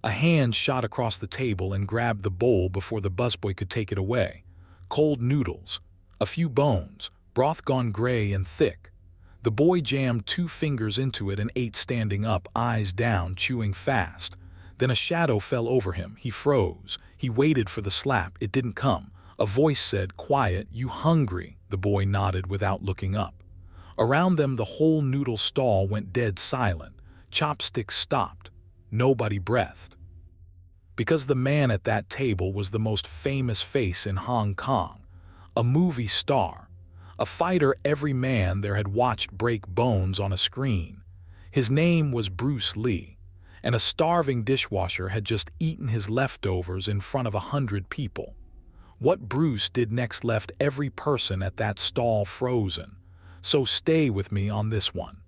A hand shot across the table and grabbed the bowl before the busboy could take it away. Cold noodles, a few bones, broth gone gray and thick. The boy jammed 2 fingers into it and ate standing up, eyes down, chewing fast. Then a shadow fell over him. He froze. He waited for the slap. It didn't come. A voice said, "Quiet, you hungry?" The boy nodded without looking up. Around them, the whole noodle stall went dead silent. Chopsticks stopped. Nobody breathed. Because the man at that table was the most famous face in Hong Kong. A movie star. A fighter every man there had watched break bones on a screen. His name was Bruce Lee, and a starving dishwasher had just eaten his leftovers in front of 100 people. What Bruce did next left every person at that stall frozen. So stay with me on this one.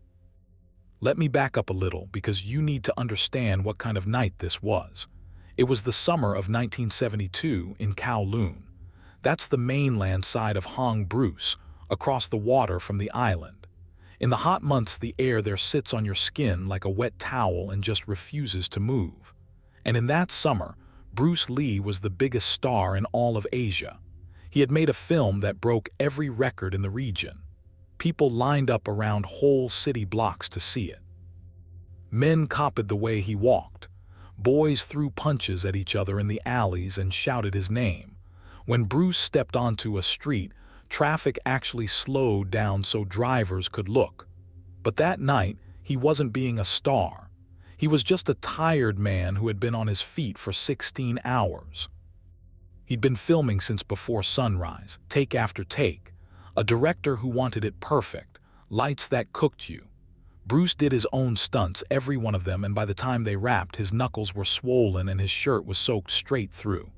Let me back up a little because you need to understand what kind of night this was. It was the summer of 1972 in Kowloon. That's the mainland side of Hong Bruce, across the water from the island. In the hot months, the air there sits on your skin like a wet towel and just refuses to move. And in that summer, Bruce Lee was the biggest star in all of Asia. He had made a film that broke every record in the region. People lined up around whole city blocks to see it. Men copied the way he walked. Boys threw punches at each other in the alleys and shouted his name. When Bruce stepped onto a street, traffic actually slowed down so drivers could look. But that night, he wasn't being a star. He was just a tired man who had been on his feet for 16 hours. He'd been filming since before sunrise, take after take. A director who wanted it perfect, lights that cooked you. Bruce did his own stunts, every one of them, and by the time they wrapped, his knuckles were swollen and his shirt was soaked straight through.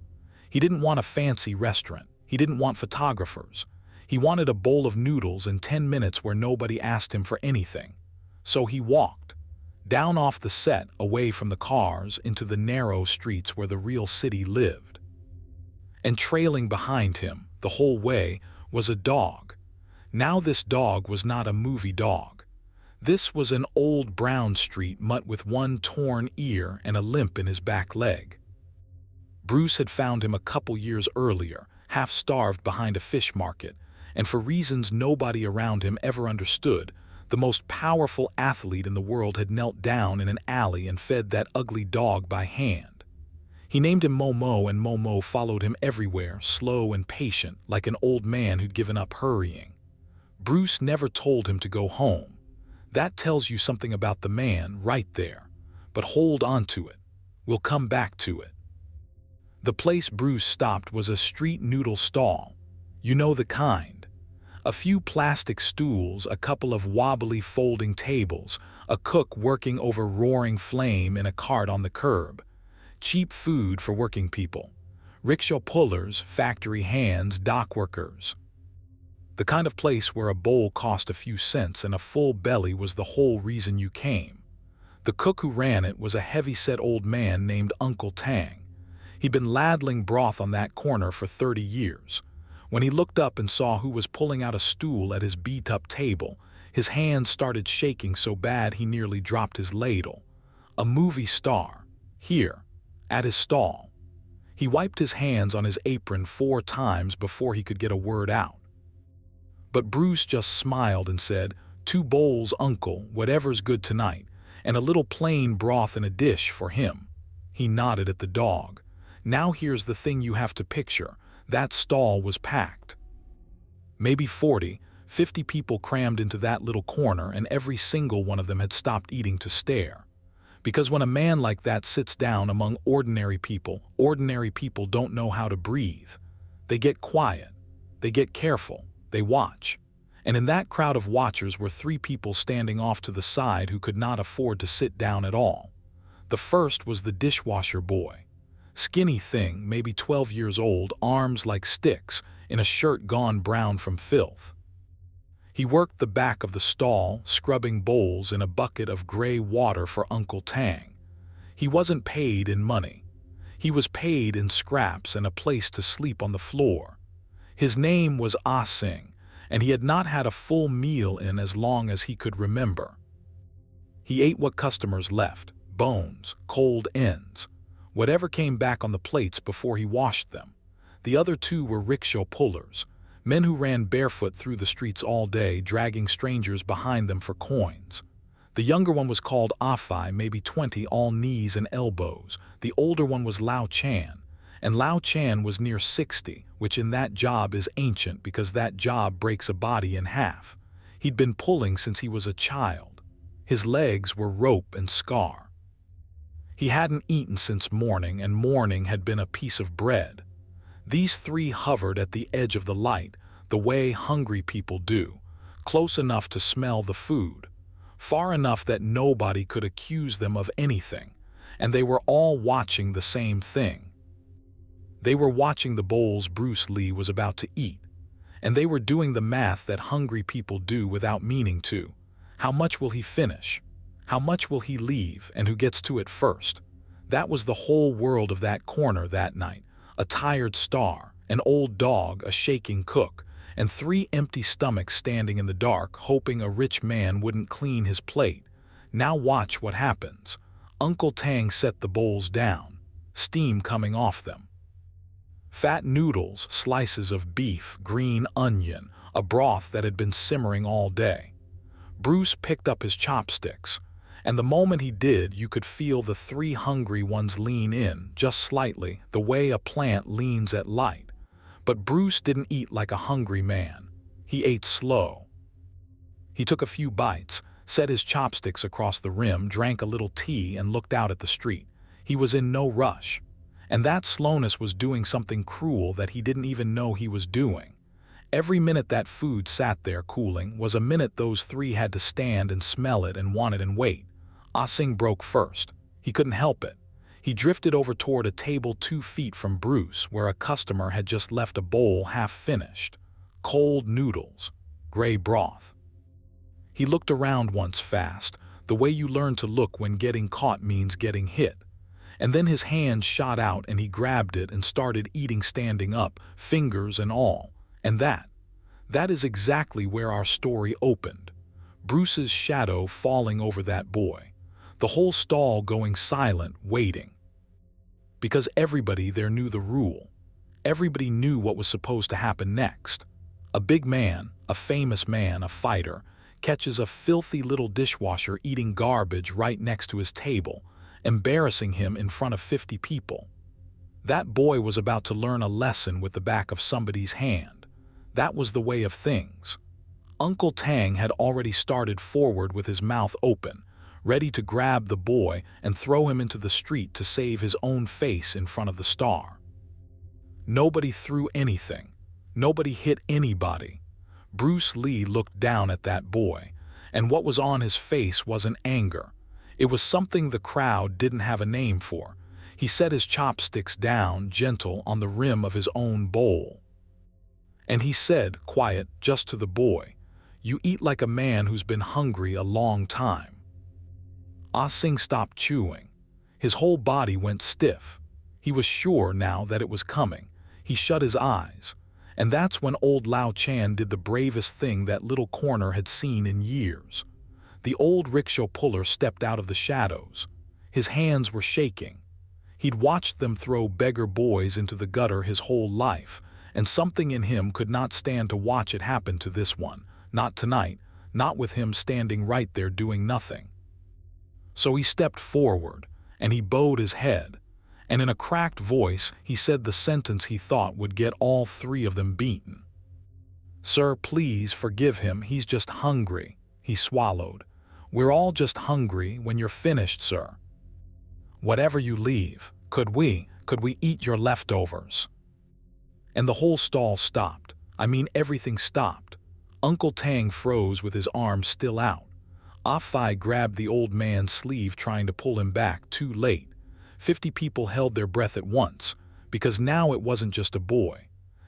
He didn't want a fancy restaurant. He didn't want photographers. He wanted a bowl of noodles in 10 minutes where nobody asked him for anything. So he walked down off the set, away from the cars, into the narrow streets where the real city lived. And trailing behind him, the whole way, was a dog. Now this dog was not a movie dog. This was an old brown street mutt with one torn ear and a limp in his back leg. Bruce had found him a couple years earlier, half-starved behind a fish market, and for reasons nobody around him ever understood, the most powerful athlete in the world had knelt down in an alley and fed that ugly dog by hand. He named him Momo, and Momo followed him everywhere, slow and patient, like an old man who'd given up hurrying. Bruce never told him to go home. That tells you something about the man right there. But hold on to it. We'll come back to it. The place Bruce stopped was a street noodle stall. You know the kind. A few plastic stools, a couple of wobbly folding tables, a cook working over roaring flame in a cart on the curb. Cheap food for working people. Rickshaw pullers, factory hands, dock workers. The kind of place where a bowl cost a few cents and a full belly was the whole reason you came. The cook who ran it was a heavy-set old man named Uncle Tang. He'd been ladling broth on that corner for 30 years. When he looked up and saw who was pulling out a stool at his beat-up table, his hands started shaking so bad he nearly dropped his ladle. A movie star. Here, at his stall. He wiped his hands on his apron 4 times before he could get a word out. But Bruce just smiled and said, "2 bowls, uncle, whatever's good tonight, and a little plain broth in a dish for him." He nodded at the dog. Now here's the thing you have to picture. That stall was packed. Maybe 40, 50 people crammed into that little corner, and every single one of them had stopped eating to stare. Because when a man like that sits down among ordinary people don't know how to breathe. They get quiet. They get careful. They watch. And in that crowd of watchers were 3 people standing off to the side who could not afford to sit down at all. The first was the dishwasher boy. Skinny thing, maybe 12 years old, arms like sticks, in a shirt gone brown from filth. He worked the back of the stall, scrubbing bowls in a bucket of gray water for Uncle Tang. He wasn't paid in money. He was paid in scraps and a place to sleep on the floor. His name was Ah Sing, and he had not had a full meal in as long as he could remember. He ate what customers left, bones, cold ends. whatever came back on the plates before he washed them. The other two were rickshaw pullers, men who ran barefoot through the streets all day, dragging strangers behind them for coins. The younger one was called Afai, maybe 20, all knees and elbows. The older one was Lao Chan, and Lao Chan was near 60, which in that job is ancient because that job breaks a body in half. He'd been pulling since he was a child. His legs were rope and scar. He hadn't eaten since morning, and morning had been a piece of bread. These three hovered at the edge of the light, the way hungry people do, close enough to smell the food, far enough that nobody could accuse them of anything, and they were all watching the same thing. They were watching the bowls Bruce Lee was about to eat, and they were doing the math that hungry people do without meaning to. How much will he finish? How much will he leave, and who gets to it first? That was the whole world of that corner that night. A tired star, an old dog, a shaking cook, and three empty stomachs standing in the dark, hoping a rich man wouldn't clean his plate. Now watch what happens. Uncle Tang set the bowls down, steam coming off them. Fat noodles, slices of beef, green onion, a broth that had been simmering all day. Bruce picked up his chopsticks, and the moment he did, you could feel the three hungry ones lean in, just slightly, the way a plant leans at light. But Bruce didn't eat like a hungry man. He ate slow. He took a few bites, set his chopsticks across the rim, drank a little tea, and looked out at the street. He was in no rush. And that slowness was doing something cruel that he didn't even know he was doing. Every minute that food sat there cooling was a minute those three had to stand and smell it and want it and wait. Ah Sing broke first. He couldn't help it. He drifted over toward a table 2 feet from Bruce, where a customer had just left a bowl half finished. Cold noodles, gray broth. He looked around once fast, the way you learn to look when getting caught means getting hit. And then his hand shot out and he grabbed it and started eating standing up, fingers and all. And that is exactly where our story opened. Bruce's shadow falling over that boy. The whole stall going silent, waiting. Because everybody there knew the rule. Everybody knew what was supposed to happen next. A big man, a famous man, a fighter, catches a filthy little dishwasher eating garbage right next to his table, embarrassing him in front of 50 people. That boy was about to learn a lesson with the back of somebody's hand. That was the way of things. Uncle Tang had already started forward with his mouth open, ready to grab the boy and throw him into the street to save his own face in front of the star. Nobody threw anything. Nobody hit anybody. Bruce Lee looked down at that boy, and what was on his face wasn't anger. It was something the crowd didn't have a name for. He set his chopsticks down, gentle, on the rim of his own bowl. And he said, quiet, just to the boy, "You eat like a man who's been hungry a long time." Ah Sing stopped chewing. His whole body went stiff. He was sure now that it was coming. He shut his eyes. And that's when old Lao Chan did the bravest thing that little corner had seen in years. The old rickshaw puller stepped out of the shadows. His hands were shaking. He'd watched them throw beggar boys into the gutter his whole life, and something in him could not stand to watch it happen to this one. Not tonight, not with him standing right there doing nothing. So he stepped forward, and he bowed his head, and in a cracked voice he said the sentence he thought would get all three of them beaten. "Sir, please forgive him, he's just hungry." He swallowed. "We're all just hungry when you're finished, sir. Whatever you leave, could we eat your leftovers?" And the whole stall stopped. I mean, everything stopped. Uncle Tang froze with his arms still out. Ah-Fi grabbed the old man's sleeve, trying to pull him back, too late. 50 people held their breath at once, because now it wasn't just a boy.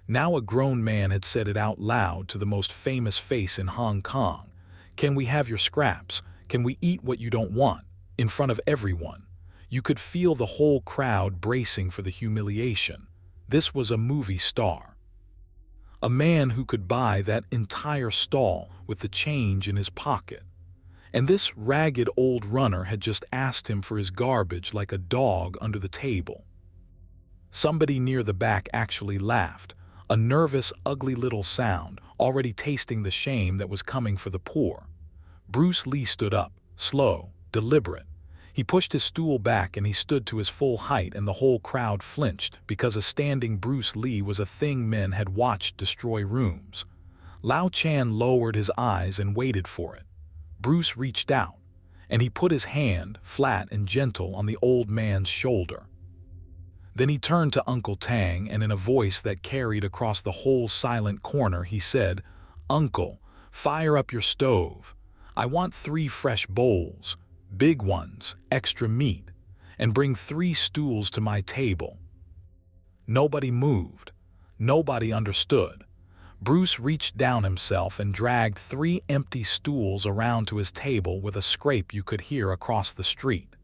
Now a grown man had said it out loud to the most famous face in Hong Kong. "Can we have your scraps? Can we eat what you don't want?" In front of everyone. You could feel the whole crowd bracing for the humiliation. This was a movie star. A man who could buy that entire stall with the change in his pocket. And this ragged old runner had just asked him for his garbage like a dog under the table. Somebody near the back actually laughed, a nervous, ugly little sound, already tasting the shame that was coming for the poor. Bruce Lee stood up, slow, deliberate. He pushed his stool back and he stood to his full height, and the whole crowd flinched because a standing Bruce Lee was a thing men had watched destroy rooms. Lao Chan lowered his eyes and waited for it. Bruce reached out, and he put his hand, flat and gentle, on the old man's shoulder. Then he turned to Uncle Tang, and in a voice that carried across the whole silent corner, he said, "Uncle, fire up your stove. I want 3 fresh bowls, big ones, extra meat, and bring 3 stools to my table." Nobody moved. Nobody understood. Bruce reached down himself and dragged 3 empty stools around to his table with a scrape you could hear across the street.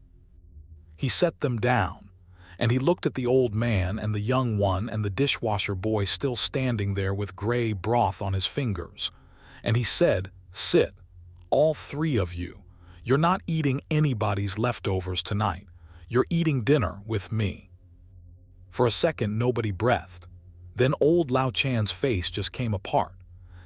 He set them down, and he looked at the old man and the young one and the dishwasher boy still standing there with gray broth on his fingers. And he said, "Sit, all 3 of you. You're not eating anybody's leftovers tonight. You're eating dinner with me." For a second, nobody breathed. Then old Lao Chan's face just came apart.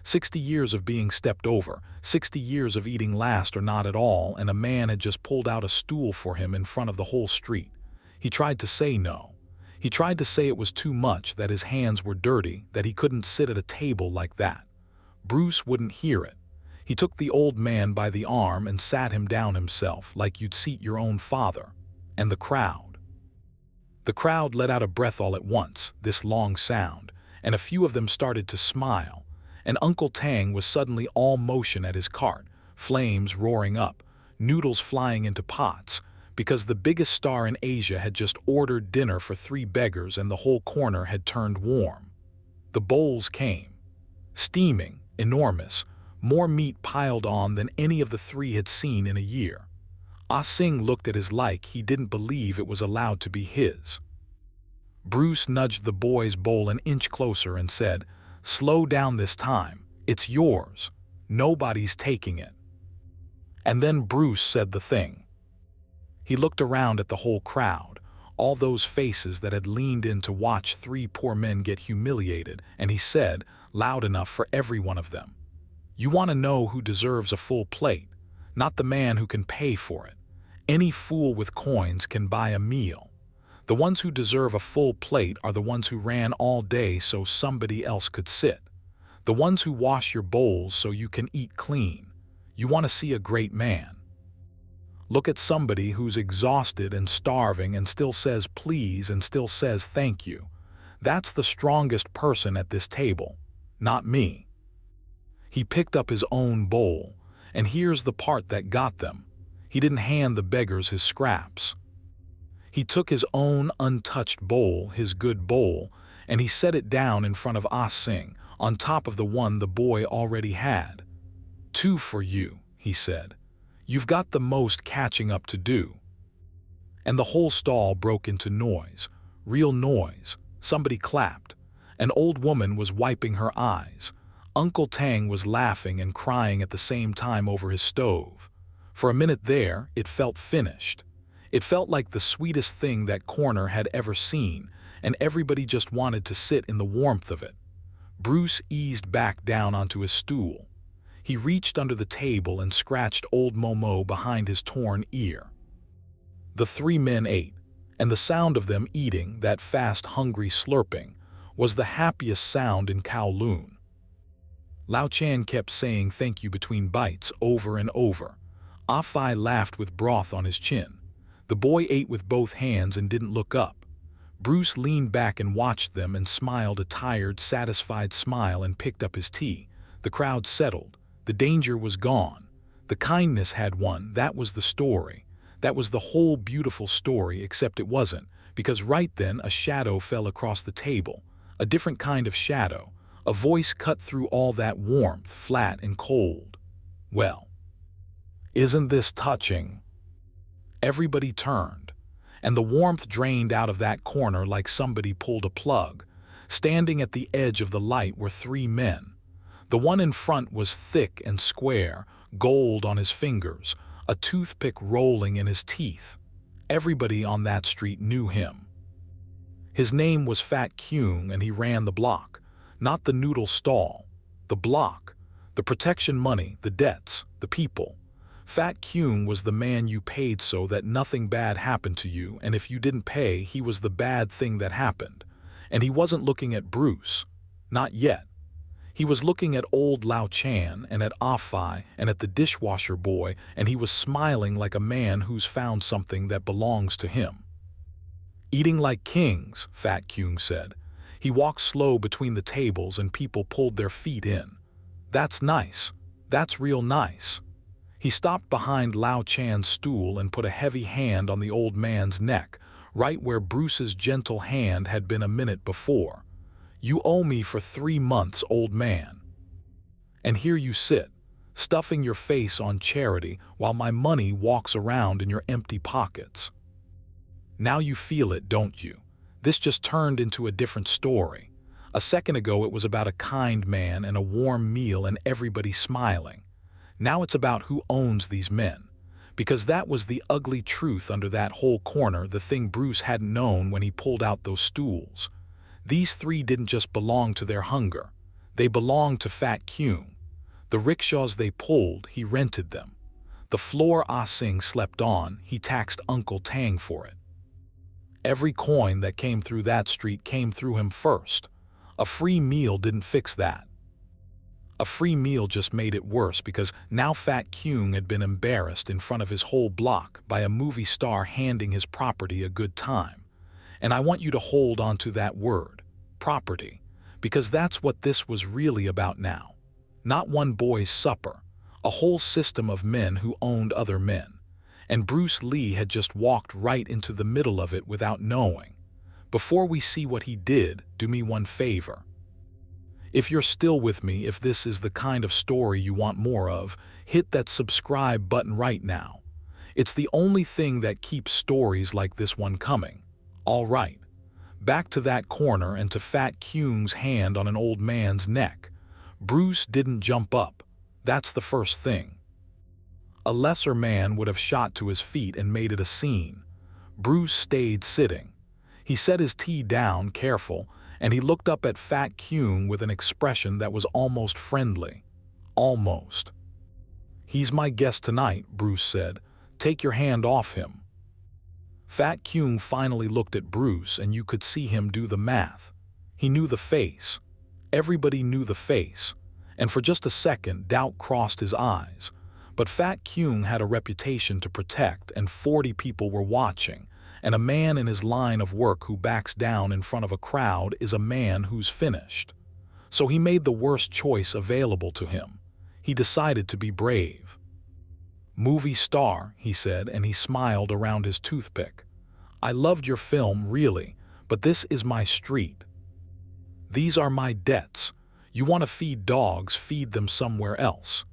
60 years of being stepped over, 60 years of eating last or not at all, and a man had just pulled out a stool for him in front of the whole street. He tried to say no. He tried to say it was too much, that his hands were dirty, that he couldn't sit at a table like that. Bruce wouldn't hear it. He took the old man by the arm and sat him down himself, like you'd seat your own father. And the crowd let out a breath all at once, this long sound, and a few of them started to smile. And Uncle Tang was suddenly all motion at his cart, flames roaring up, noodles flying into pots, because the biggest star in Asia had just ordered dinner for 3 beggars and the whole corner had turned warm. The bowls came. Steaming, enormous, more meat piled on than any of the 3 had seen in a year. Ah Sing looked at his like he didn't believe it was allowed to be his. Bruce nudged the boy's bowl an inch closer and said, "Slow down this time. It's yours. Nobody's taking it." And then Bruce said the thing. He looked around at the whole crowd, all those faces that had leaned in to watch 3 poor men get humiliated, and he said, loud enough for every one of them, "You want to know who deserves a full plate? Not the man who can pay for it. Any fool with coins can buy a meal. The ones who deserve a full plate are the ones who ran all day so somebody else could sit. The ones who wash your bowls so you can eat clean. You want to see a great man? Look at somebody who's exhausted and starving and still says please and still says thank you. That's the strongest person at this table, not me." He picked up his own bowl, and here's the part that got them. He didn't hand the beggars his scraps. He took his own untouched bowl, his good bowl, and he set it down in front of Ah Sing, on top of the one the boy already had. "2 for you," he said. "You've got the most catching up to do." And the whole stall broke into noise, real noise. Somebody clapped. An old woman was wiping her eyes. Uncle Tang was laughing and crying at the same time over his stove. For a minute there, it felt finished. It felt like the sweetest thing that corner had ever seen, and everybody just wanted to sit in the warmth of it. Bruce eased back down onto his stool. He reached under the table and scratched old Momo behind his torn ear. The 3 men ate, and the sound of them eating, that fast, hungry slurping, was the happiest sound in Kowloon. Lao Chan kept saying thank you between bites over and over. Ah Fi laughed with broth on his chin. The boy ate with both hands and didn't look up. Bruce leaned back and watched them and smiled a tired, satisfied smile and picked up his tea. The crowd settled. The danger was gone. The kindness had won. That was the story. That was the whole beautiful story, except it wasn't, because right then a shadow fell across the table. A different kind of shadow. A voice cut through all that warmth, flat and cold. "Well, isn't this touching?" Everybody turned, and the warmth drained out of that corner like somebody pulled a plug. Standing at the edge of the light were 3 men. The one in front was thick and square, gold on his fingers, a toothpick rolling in his teeth. Everybody on that street knew him. His name was Fat Kyung, and he ran the block. Not the noodle stall, the block, the protection money, the debts, the people. Fat Kyung was the man you paid so that nothing bad happened to you, and if you didn't pay, he was the bad thing that happened. And he wasn't looking at Bruce. Not yet. He was looking at old Lao Chan and at Ah-Fi and at the dishwasher boy, and he was smiling like a man who's found something that belongs to him. Eating like kings, Fat Kyung said. He walked slow between the tables and people pulled their feet in. That's nice. That's real nice. He stopped behind Lao Chan's stool and put a heavy hand on the old man's neck, right where Bruce's gentle hand had been a minute before. You owe me for 3 months, old man. And here you sit, stuffing your face on charity while my money walks around in your empty pockets. Now you feel it, don't you? This just turned into a different story. A second ago it was about a kind man and a warm meal and everybody smiling. Now it's about who owns these men. Because that was the ugly truth under that whole corner, the thing Bruce hadn't known when he pulled out those stools. These 3 didn't just belong to their hunger. They belonged to Fat Kyung. The rickshaws they pulled, he rented them. The floor Ah Sing slept on, he taxed Uncle Tang for it. Every coin that came through that street came through him first. A free meal didn't fix that. A free meal just made it worse because now Fat Kyung had been embarrassed in front of his whole block by a movie star handing his property a good time. And I want you to hold on to that word, property, because that's what this was really about now. Not one boy's supper, a whole system of men who owned other men. And Bruce Lee had just walked right into the middle of it without knowing. Before we see what he did, do me one favor. If you're still with me, if this is the kind of story you want more of, hit that subscribe button right now. It's the only thing that keeps stories like this one coming. All right, back to that corner and to Fat Kyung's hand on an old man's neck. Bruce didn't jump up. That's the first thing. A lesser man would have shot to his feet and made it a scene. Bruce stayed sitting. He set his tea down, careful, and he looked up at Fat Kyung with an expression that was almost friendly. Almost. He's my guest tonight, Bruce said. Take your hand off him. Fat Kyung finally looked at Bruce, and you could see him do the math. He knew the face. Everybody knew the face. And for just a second, doubt crossed his eyes. But Fat Kyung had a reputation to protect, and 40 people were watching, and a man in his line of work who backs down in front of a crowd is a man who's finished. So he made the worst choice available to him. He decided to be brave. Movie star, he said, and he smiled around his toothpick. I loved your film, really, but this is my street. These are my debts. You want to feed dogs, feed them somewhere else.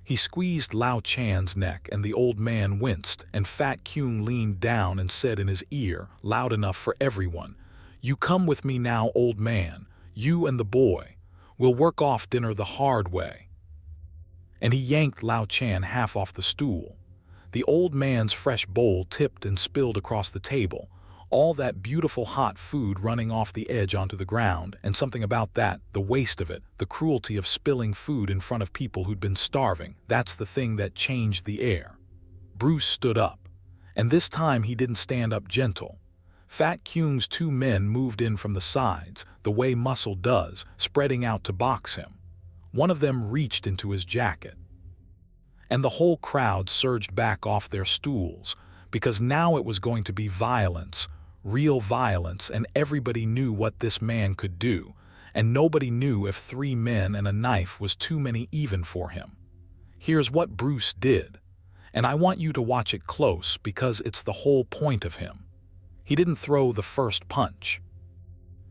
He squeezed Lao Chan's neck, and the old man winced, and Fat Kyung leaned down and said in his ear, loud enough for everyone, You come with me now, old man, you and the boy. We'll work off dinner the hard way. And he yanked Lao Chan half off the stool. The old man's fresh bowl tipped and spilled across the table, all that beautiful hot food running off the edge onto the ground, and something about that, the waste of it, the cruelty of spilling food in front of people who'd been starving, that's the thing that changed the air. Bruce stood up. And this time he didn't stand up gentle. Fat Kyung's 2 men moved in from the sides, the way muscle does, spreading out to box him. One of them reached into his jacket. And the whole crowd surged back off their stools, because now it was going to be violence, real violence, and everybody knew what this man could do, and nobody knew if 3 men and a knife was too many even for him. Here's what Bruce did, and I want you to watch it close because it's the whole point of him. He didn't throw the first punch.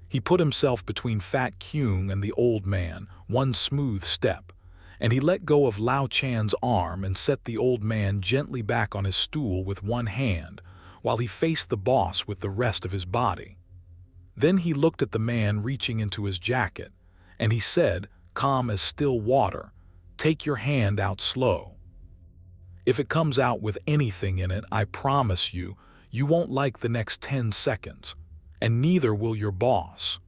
He put himself between Fat Kyung and the old man, one smooth step, and he let go of Lao Chan's arm and set the old man gently back on his stool with one hand, while he faced the boss with the rest of his body. Then he looked at the man reaching into his jacket, and he said, calm as still water. Take your hand out slow. If it comes out with anything in it, I promise you, you won't like the next 10 seconds, and neither will your boss."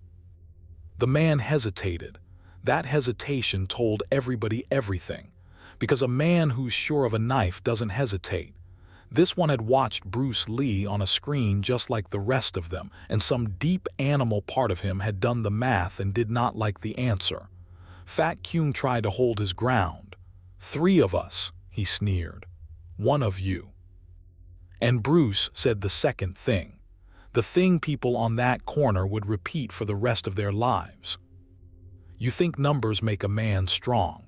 The man hesitated. That hesitation told everybody everything, because a man who's sure of a knife doesn't hesitate. This one had watched Bruce Lee on a screen just like the rest of them, and some deep animal part of him had done the math and did not like the answer. Fat Kyung tried to hold his ground. "3 of us," he sneered. "1 of you." And Bruce said the second thing. The thing people on that corner would repeat for the rest of their lives. "You think numbers make a man strong."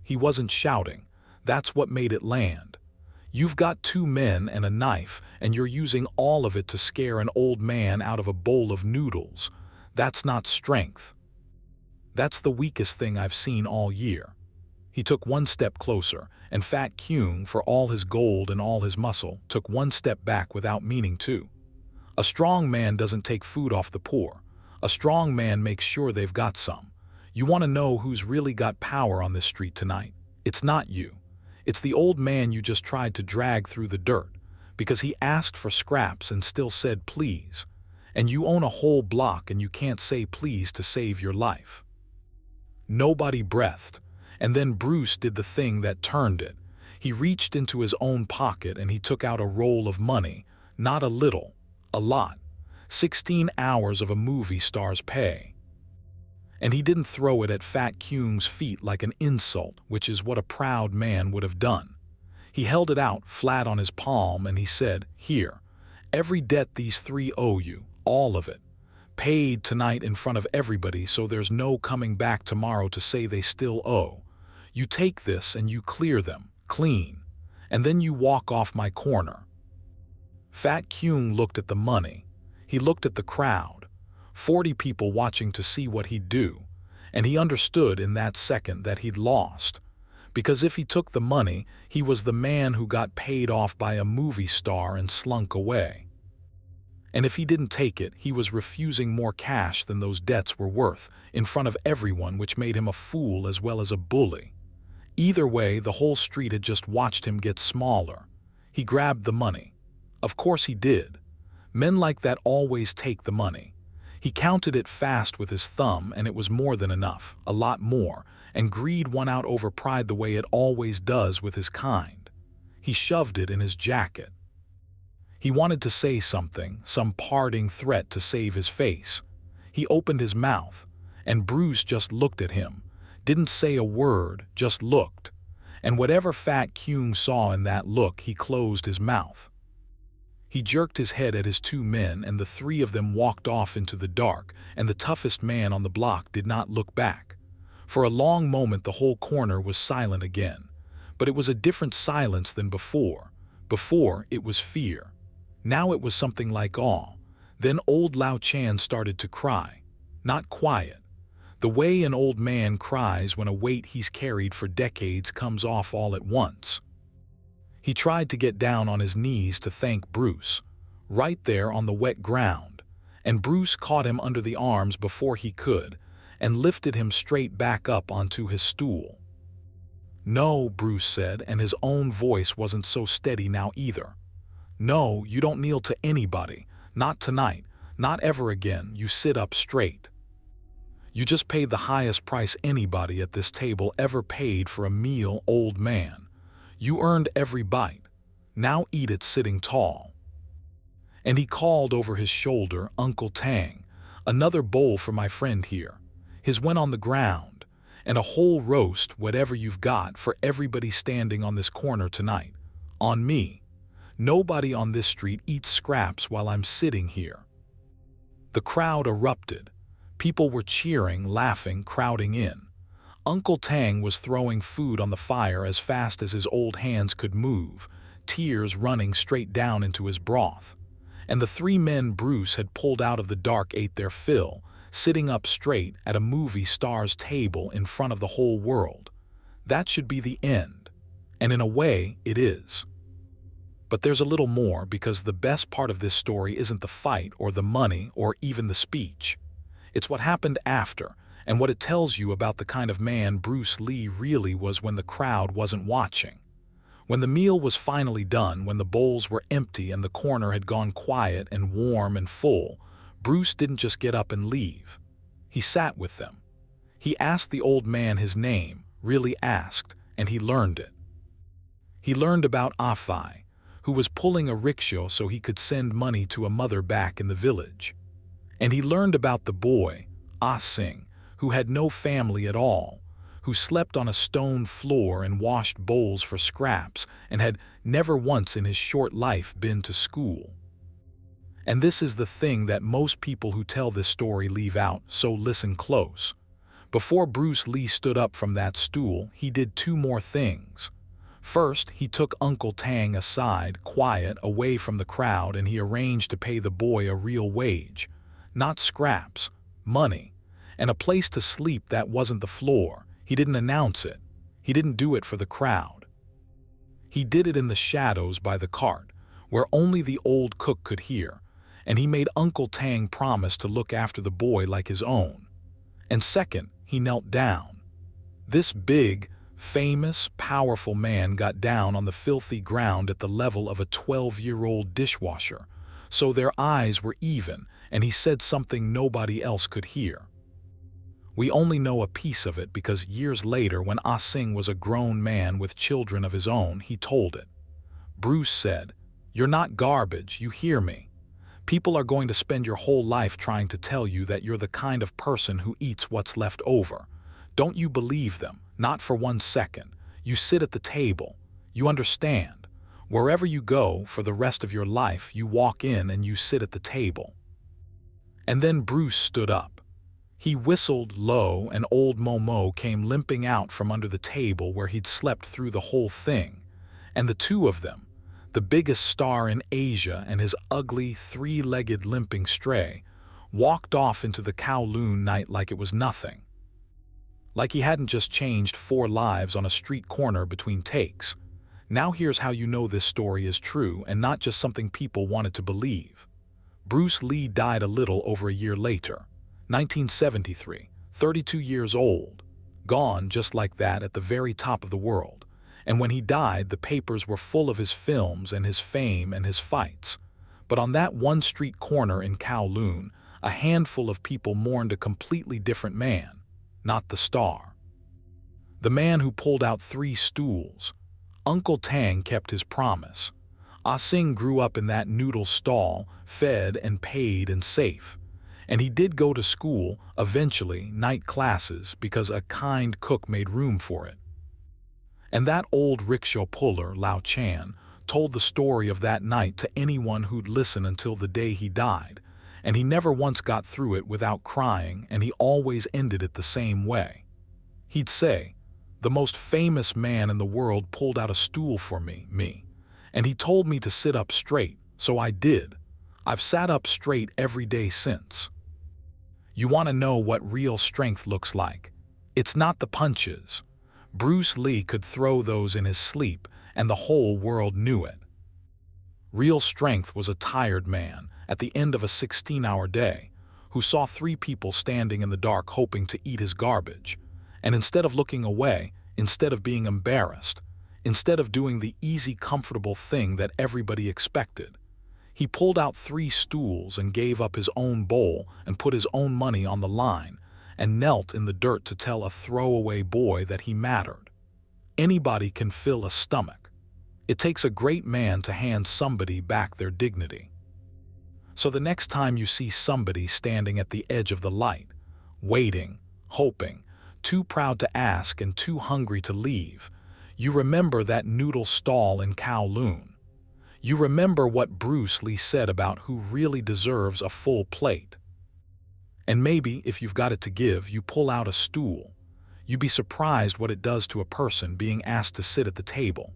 He wasn't shouting. That's what made it land. "You've got 2 men and a knife, and you're using all of it to scare an old man out of a bowl of noodles. That's not strength. That's the weakest thing I've seen all year." He took 1 step closer, and Fat Kyung, for all his gold and all his muscle, took 1 step back without meaning to. A strong man doesn't take food off the poor. A strong man makes sure they've got some. You want to know who's really got power on this street tonight? It's not you. It's the old man you just tried to drag through the dirt, because he asked for scraps and still said please. And you own a whole block and you can't say please to save your life. Nobody breathed, and then Bruce did the thing that turned it. He reached into his own pocket and he took out a roll of money, not a little, a lot. 16 hours of a movie star's pay. And he didn't throw it at Fat Kyung's feet like an insult, which is what a proud man would have done. He held it out flat on his palm and he said, "Here, every debt these 3 owe you, all of it. Paid tonight in front of everybody, so there's no coming back tomorrow to say they still owe. You take this and you clear them, clean, and then you walk off my corner." Fat Kyung looked at the money. He looked at the crowd. 40 people watching to see what he'd do, and he understood in that second that he'd lost. Because if he took the money, he was the man who got paid off by a movie star and slunk away. And if he didn't take it, he was refusing more cash than those debts were worth, in front of everyone, which made him a fool as well as a bully. Either way, the whole street had just watched him get smaller. He grabbed the money. Of course he did. Men like that always take the money. He counted it fast with his thumb, and it was more than enough, a lot more, and greed won out over pride the way it always does with his kind. He shoved it in his jacket. He wanted to say something, some parting threat to save his face. He opened his mouth, and Bruce just looked at him, didn't say a word, just looked. And whatever Fat Kyung saw in that look, he closed his mouth. He jerked his head at his 2 men, and the 3 of them walked off into the dark, and the toughest man on the block did not look back. For a long moment the whole corner was silent again. But it was a different silence than before. Before, it was fear. Now it was something like awe. Then old Lao Chan started to cry. Not quiet. The way an old man cries when a weight he's carried for decades comes off all at once. He tried to get down on his knees to thank Bruce, right there on the wet ground, and Bruce caught him under the arms before he could, and lifted him straight back up onto his stool. "No," Bruce said, and his own voice wasn't so steady now either. "No, you don't kneel to anybody, not tonight, not ever again. You sit up straight. You just paid the highest price anybody at this table ever paid for a meal, old man. You earned every bite. Now eat it sitting tall." And he called over his shoulder, "Uncle Tang, another bowl for my friend here. His went on the ground. And a whole roast, whatever you've got, for everybody standing on this corner tonight. On me. Nobody on this street eats scraps while I'm sitting here." The crowd erupted. People were cheering, laughing, crowding in. Uncle Tang was throwing food on the fire as fast as his old hands could move, tears running straight down into his broth. And the 3 men Bruce had pulled out of the dark ate their fill, sitting up straight at a movie star's table in front of the whole world. That should be the end. And in a way, it is. But there's a little more, because the best part of this story isn't the fight or the money or even the speech. It's what happened after, and what it tells you about the kind of man Bruce Lee really was when the crowd wasn't watching. When the meal was finally done, when the bowls were empty and the corner had gone quiet and warm and full, Bruce didn't just get up and leave. He sat with them. He asked the old man his name, really asked, and he learned it. He learned about Afai, who was pulling a rickshaw so he could send money to a mother back in the village. And he learned about the boy, Ah Sing, who had no family at all, who slept on a stone floor and washed bowls for scraps and had never once in his short life been to school. And this is the thing that most people who tell this story leave out, so listen close. Before Bruce Lee stood up from that stool, he did two more things. First, he took Uncle Tang aside, quiet, away from the crowd, and he arranged to pay the boy a real wage. Not scraps, money, and a place to sleep that wasn't the floor. He didn't announce it. He didn't do it for the crowd. He did it in the shadows by the cart, where only the old cook could hear, and he made Uncle Tang promise to look after the boy like his own. And second, he knelt down. This big, famous, powerful man got down on the filthy ground at the level of a 12-year-old dishwasher, so their eyes were even, and he said something nobody else could hear. We only know a piece of it because years later, when Ah Sing was a grown man with children of his own, he told it. Bruce said, "You're not garbage, you hear me? People are going to spend your whole life trying to tell you that you're the kind of person who eats what's left over. Don't you believe them, not for 1 second. You sit at the table. You understand. Wherever you go for the rest of your life, you walk in and you sit at the table." And then Bruce stood up. He whistled low, and old Momo came limping out from under the table where he'd slept through the whole thing. And the two of them, the biggest star in Asia and his ugly, three-legged limping stray, walked off into the Kowloon night like it was nothing. Like he hadn't just changed 4 lives on a street corner between takes. Now here's how you know this story is true and not just something people wanted to believe. Bruce Lee died a little over a year later, 1973, 32 years old, gone just like that at the very top of the world. And when he died, the papers were full of his films and his fame and his fights. But on that one street corner in Kowloon, a handful of people mourned a completely different man, not the star. The man who pulled out 3 stools. Uncle Tang kept his promise. Ah Sing grew up in that noodle stall, fed and paid and safe. And he did go to school, eventually, night classes, because a kind cook made room for it. And that old rickshaw puller, Lao Chan, told the story of that night to anyone who'd listen until the day he died, and he never once got through it without crying, and he always ended it the same way. He'd say, "The most famous man in the world pulled out a stool for me, and he told me to sit up straight, so I did. I've sat up straight every day since." You want to know what real strength looks like? It's not the punches. Bruce Lee could throw those in his sleep, and the whole world knew it. Real strength was a tired man, at the end of a 16-hour day, who saw 3 people standing in the dark hoping to eat his garbage, and instead of looking away, instead of being embarrassed, instead of doing the easy, comfortable thing that everybody expected, he pulled out 3 stools and gave up his own bowl and put his own money on the line and knelt in the dirt to tell a throwaway boy that he mattered. Anybody can fill a stomach. It takes a great man to hand somebody back their dignity. So the next time you see somebody standing at the edge of the light, waiting, hoping, too proud to ask and too hungry to leave, you remember that noodle stall in Kowloon. You remember what Bruce Lee said about who really deserves a full plate. And maybe, if you've got it to give, you pull out a stool. You'd be surprised what it does to a person being asked to sit at the table.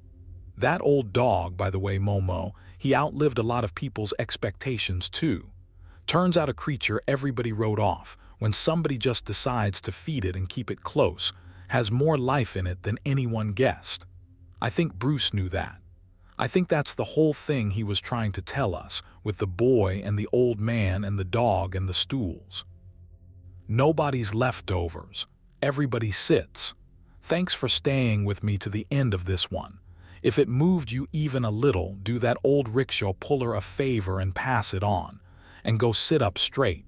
That old dog, by the way, Momo, he outlived a lot of people's expectations too. Turns out a creature everybody wrote off, when somebody just decides to feed it and keep it close, has more life in it than anyone guessed. I think Bruce knew that. I think that's the whole thing he was trying to tell us, with the boy and the old man and the dog and the stools. Nobody's leftovers. Everybody sits. Thanks for staying with me to the end of this one. If it moved you even a little, do that old rickshaw puller a favor and pass it on. And go sit up straight.